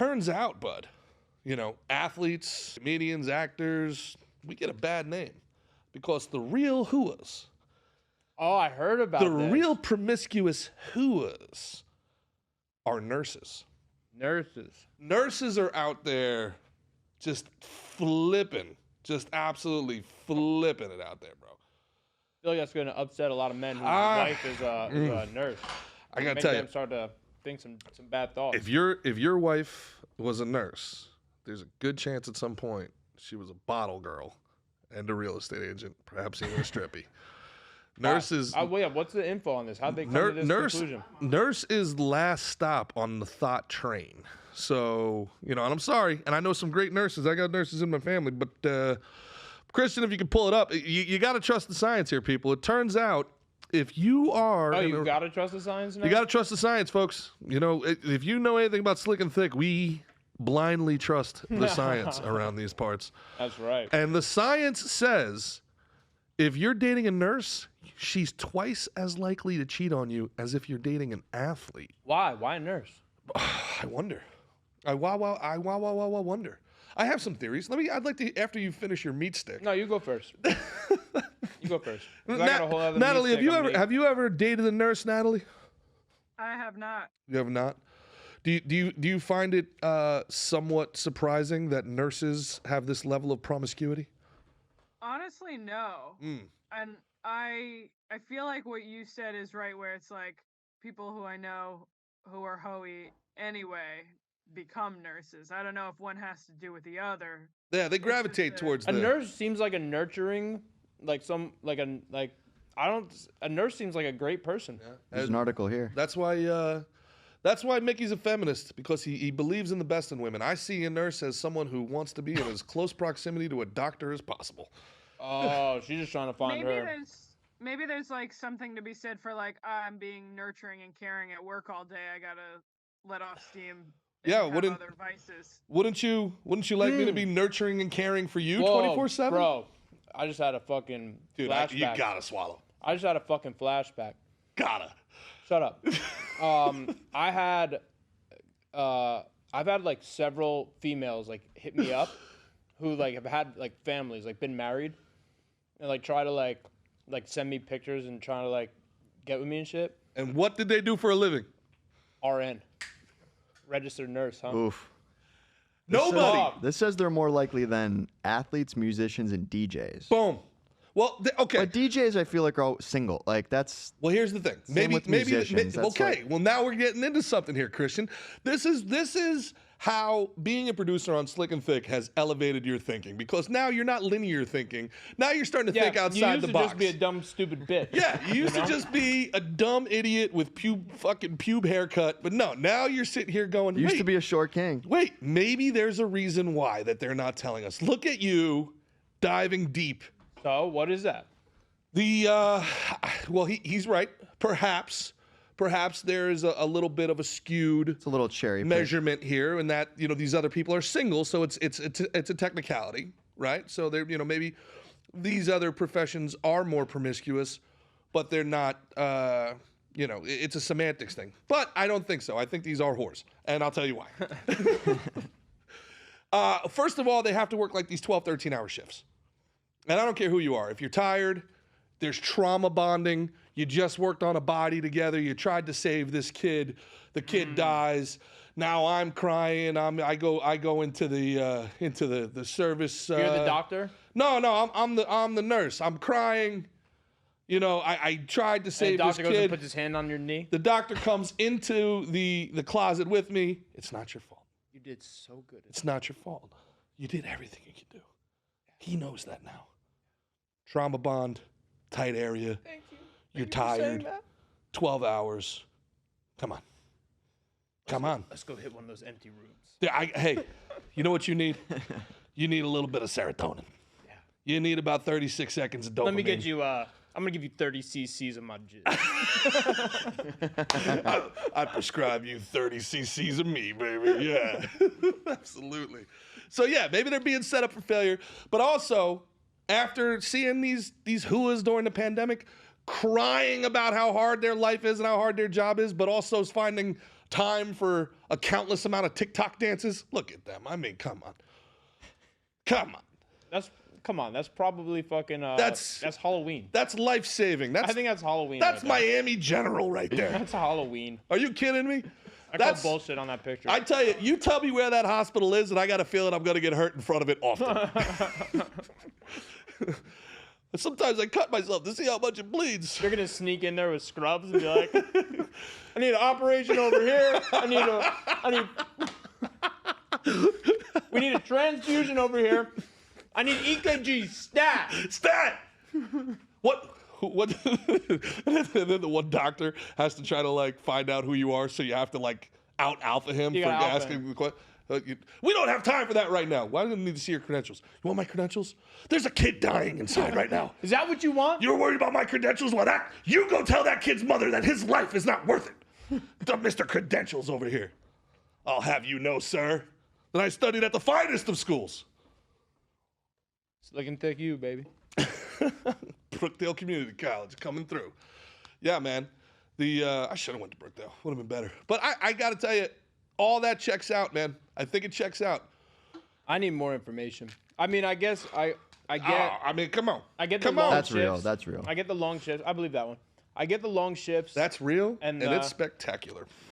turns out, bud, athletes, comedians, actors, we get a bad name because the real whoas, Oh, I heard about the this. real promiscuous whoas are nurses. Nurses are out there just flipping, just absolutely flipping it out there, bro. I feel like that's going to upset a lot of men whose wife is a nurse. I gotta Make tell them you, start to think some bad thoughts. if your wife was a nurse, there's a good chance at some point she was a bottle girl and a real estate agent, perhaps even a strippy. Nurses. What's the info on this? How'd they come to this conclusion? Nurse is last stop on the thought train. So, and I'm sorry, and I know some great nurses. I got nurses in my family, but Christian, if you can pull it up, you got to trust the science here, people. It turns out if you are... Oh, you got to trust the science now? You got to trust the science, folks. If you know anything about slick and thick, we blindly trust the science around these parts. That's right. And the science says if you're dating a nurse, she's twice as likely to cheat on you as if you're dating an athlete. Why? Why a nurse? I wonder. I wonder. I have some theories. I'd like to, after you finish your meat stick. No, you go first. You go first. I got a whole other Natalie, meat stick have you ever dated a nurse, Natalie? I have not. You have not? Do you find it somewhat surprising that nurses have this level of promiscuity? Honestly, no. And I feel like what you said is right, where it's like people who I know who are hoey anyway become nurses. I don't know if one has to do with the other. Yeah, they gravitate towards a nurse seems like a nurturing, a nurse seems like a great person. Yeah. There's an article here. That's why Mickey's a feminist, because he believes in the best in women. I see a nurse as someone who wants to be in as close proximity to a doctor as possible. Oh, she's just trying to find Maybe there's like something to be said for like, I'm being nurturing and caring at work all day. I gotta let off steam. Yeah, other vices. Wouldn't you like me to be nurturing and caring for you 24/7? Bro, I just had a fucking flashback. You gotta swallow. I just had a fucking flashback. Gotta. Shut up. I've had like several females like hit me up who like have had like families, like been married, and like try to like send me pictures and trying to like get with me and shit. And what did they do for a living? RN. Registered nurse, huh? Oof. Nobody. This says they're more likely than athletes, musicians, and DJs. Boom. Well, okay. But DJs, I feel like, are all single. Like, that's... Well, here's the thing. Maybe. Okay. Well, now we're getting into something here, Christian. This is how being a producer on Slick and Thick has elevated your thinking, because now you're not linear thinking. Now you're starting to think outside the box. You used to just be a dumb, stupid bitch. Yeah, you used to just be a dumb idiot with pube haircut. But no, now you're sitting here going, Used to be a short king. Wait, maybe there's a reason why that they're not telling us. Look at you diving deep. So what is that? Well, he's right. Perhaps there is a little bit of a skewed It's a little cherry measurement here, and that these other people are single, so it's a technicality, right? So they're maybe these other professions are more promiscuous, but they're not. It's a semantics thing. But I don't think so. I think these are whores, and I'll tell you why. First of all, they have to work like these 12, 13-hour shifts. And I don't care who you are. If you're tired, there's trauma bonding. You just worked on a body together. You tried to save this kid. The kid dies. Now I'm crying. I go into the service. You're the doctor? No. I'm the nurse. I'm crying. I tried to save this kid. The doctor goes and puts his hand on your knee. The doctor comes into the closet with me. It's not your fault. You did so good. It's not your fault. You did everything you could do. He knows that now. Trauma bond, tight area. Thank you. You're tired. 12 hours. Come on. Let's go hit one of those empty rooms. Hey, you know what you need? You need a little bit of serotonin. Yeah. You need about 36 seconds of dopamine. Let me get you, I'm going to give you 30 cc's of my jizz. I prescribe you 30 cc's of me, baby. Yeah. Absolutely. So, yeah, maybe they're being set up for failure. But also, after seeing these whoas during the pandemic, crying about how hard their life is and how hard their job is, but also finding time for a countless amount of TikTok dances. Look at them. I mean, come on. Come on. Come on. That's probably fucking. That's Halloween. That's life-saving. I think that's Halloween. That's right there. Miami General right there. That's Halloween. Are you kidding me? I call bullshit on that picture. I tell you, you tell me where that hospital is, and I got a feeling I'm going to get hurt in front of it often. Sometimes I cut myself to see how much it bleeds. You're gonna sneak in there with scrubs and be like, "I need an operation over here. We need a transfusion over here. I need EKG stat." What? And then the one doctor has to try to like find out who you are, so you have to like out alpha him for asking the question. We don't have time for that right now. Why do I need to see your credentials? You want my credentials? There's a kid dying inside right now. Is that what you want? You're worried about my credentials? Well, you go tell that kid's mother that his life is not worth it. The Mr. Credentials over here. I'll have you know, sir, that I studied at the finest of schools. Slick and thick you, baby. Brookdale Community College coming through. Yeah, man. I should have went to Brookdale. Would have been better. But I got to tell you, all that checks out, man. I think it checks out. I need more information. I mean, I guess I get. I mean, come on. I get the long That's shifts. real. That's real. I get the long shifts. I believe that one. I get the long shifts. That's real, and it's spectacular.